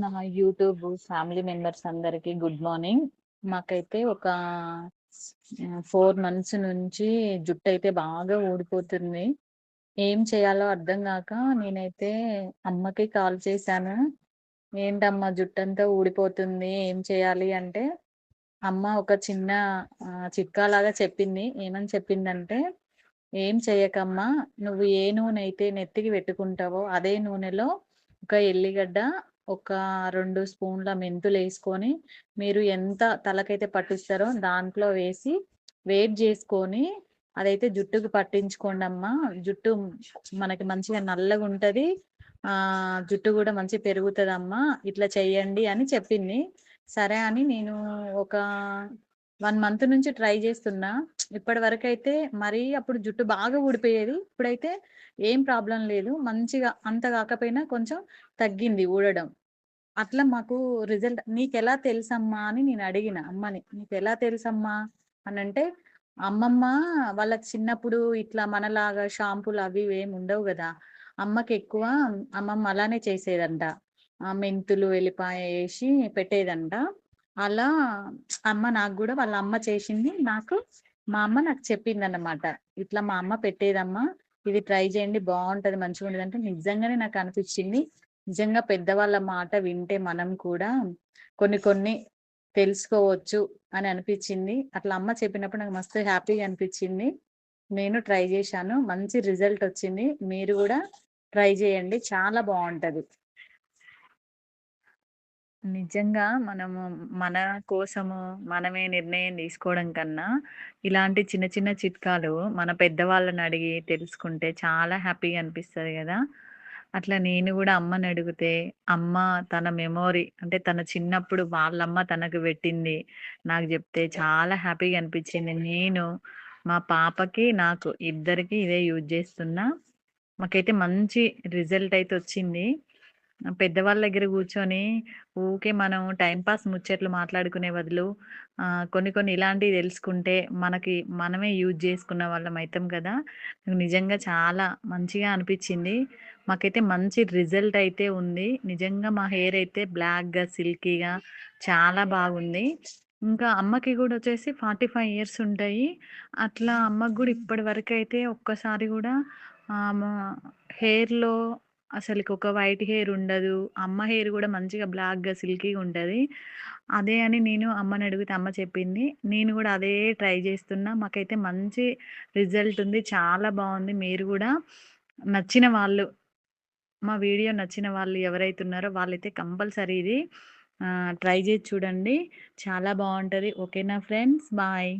నా YouTube family members అందరికి good morning. మాకైతే ఒక 4 మంత్స్ నుంచి జుట్టయితే బాగా ఊడిపోతుంది. ఏం చేయాలో అర్థం గాక నేనైతే అమ్మకి కాల్ చేశాను. "ఏంటమ్మా జుట్టంతా ఊడిపోతుంది. ఏం చేయాలి?" అంటే అమ్మ ఒక చిన్న చిట్కాలాగా చెప్పింది. ఏమని చెప్పిందంటే, "ఏం చెయ్యకమ్మా, నువ్వు ఏ నూనెయితే నెత్తికి పెట్టుకుంటావో అదే నూనెలో ఒక ఎల్లిగడ్డ, ఒక 2 స్పూన్ల మెంతులేసుకొని, మీరు ఎంత తలకైతే పట్టిస్తారో దాంట్లో వేసి, వేడి జేసుకొని, అదైతే జుట్టుకి పట్టించుకోండమ్మా. జుట్టు మనకి మంచిగా నల్లగుంటది. జుట్టు గూడా మంచిగా పెరుగుతదమ్మా. ఇట్లా చెయ్యండి" అని చెప్పింది. సరే అని నేను ఒక 1 మంత్ నుంచి ట్రై జేస్తున్నా. ఇప్పటివరకైతే మరీ అప్పుడు జుట్టు బాగా ఊడిపోయేది. ఇప్పుడైతే ఏం ప్రాబ్లమ్ లేదు. మంచిగా అంత గాకపోయినా కొంచెం తగ్గింది ఊడడం. అట్లా మాకు రిజల్ట్ "నీకెలా తెలుసమ్మా?" అని నేనడిగిన అమ్మని. "నీకెలా తెలుసమ్మా?" అనంటే, అమ్మమ్మ వాళ్ళకి చిన్నప్పుడు ఇట్లా మనలాగా షాంపూలు అవి ఇవి ఏమి ఉండవు గదా! అమ్మకెక్కువ అమ్మమ్మ అలానే చేసేదంట. మెంతులు, ఎల్లిపాయ ఏసి పెట్టేదంట. అలా అమ్మ నాకు గూడా వాళ్ళ అమ్మ చేసింది. మా అమ్మ నాకు చెప్పిందన్నమాట. "ఇట్లా మా అమ్మ పెట్టేదమ్మా. ఇది ట్రై చేయండి బావుంటది. మంచిగుంటదంటే" నిజంగానే నాకనిపిచ్చింది. నిజంగా పెద్దవాళ్ళ మాట వింటే మనం కూడా కొన్ని కొన్ని తెలుసుకోవచ్చు అని అనిపిచ్చింది. అట్లా అమ్మ చెప్పినప్పుడు నాకు మస్తు హ్యాపీగా అనిపిచ్చింది. నేను ట్రై జేశాను. మంచి రిజల్ట్ ఒచ్చింది. మీరు గూడా ట్రై జేయండి. చాలా బావుంటది. నిజంగా మనము మన కోసము మనమే నిర్ణయం తీసుకోవడం కన్నా, ఇలాంటి చిన్న చిన్న చిట్కాలు మన పెద్దవాళ్ళని అడిగి తెలుసుకుంటే చాలా హ్యాపీగా అనిపిస్తది గదా! అట్లా నేను గూడా అమ్మనడిగితే, అమ్మ తన మెమోరీ అంటే తన చిన్నప్పుడు వాళ్ళమ్మ తనకు పెట్టింది నాకు జెప్తే చాలా హ్యాపీగా అనిపిచ్చింది. నేను, మా పాపకి, నాకు ఇద్దరికీ ఇదే యూజ్ జేస్తున్నా. మాకైతే మంచి రిజల్ట్ అయితే ఒచ్చింది. పెద్దవాళ్ళ దగ్గర కూర్చొని ఊకే మనం టైమ్ పాస్ ముచ్చట్లు మాట్లాడుకునే బదులు కొన్ని కొన్ని ఇలాంటివి తెలుసుకుంటే మనకి మనమే యూజ్ చేసుకున్న వాళ్ళం అయితాం కదా! నాకు నిజంగా చాలా మంచిగా అనిపిచ్చింది. మాకైతే మంచి రిజల్ట్ అయితే ఉంది. నిజంగా మా హెయిర్ అయితే బ్లాక్‌గా, సిల్కీగా చాలా బాగుంది. ఇంకా అమ్మకి గూడా వచ్చేసి 45 ఇయర్స్ ఉంటాయి. అట్లా అమ్మకి గూడా ఇప్పటి వరకైతే ఒక్కసారి గూడా ఆమ హెయిర్‌లో అసలకి ఒక వైట్ హెయిర్ ఉండదు. అమ్మ హెయిర్ గూడా మంచిగా బ్లాక్‌గా, సిల్కీగా ఉంటది. అదే అని నేను అమ్మనడిగితే అమ్మ చెప్పింది. నేను గూడా అదే ట్రై జేస్తున్నా. మాకైతే మంచి రిజల్ట్ ఉంది. చాలా బావుంది. మీరు గూడా నచ్చిన వాళ్ళు మా వీడియో నచ్చిన వాళ్ళు ఎవరైతే ఉన్నారో వాళ్ళైతే కంపల్సరీ ఇది ట్రై జేసి చూడండి. చాలా బావుంటది. ఓకేనా ఫ్రెండ్స్. బాయ్.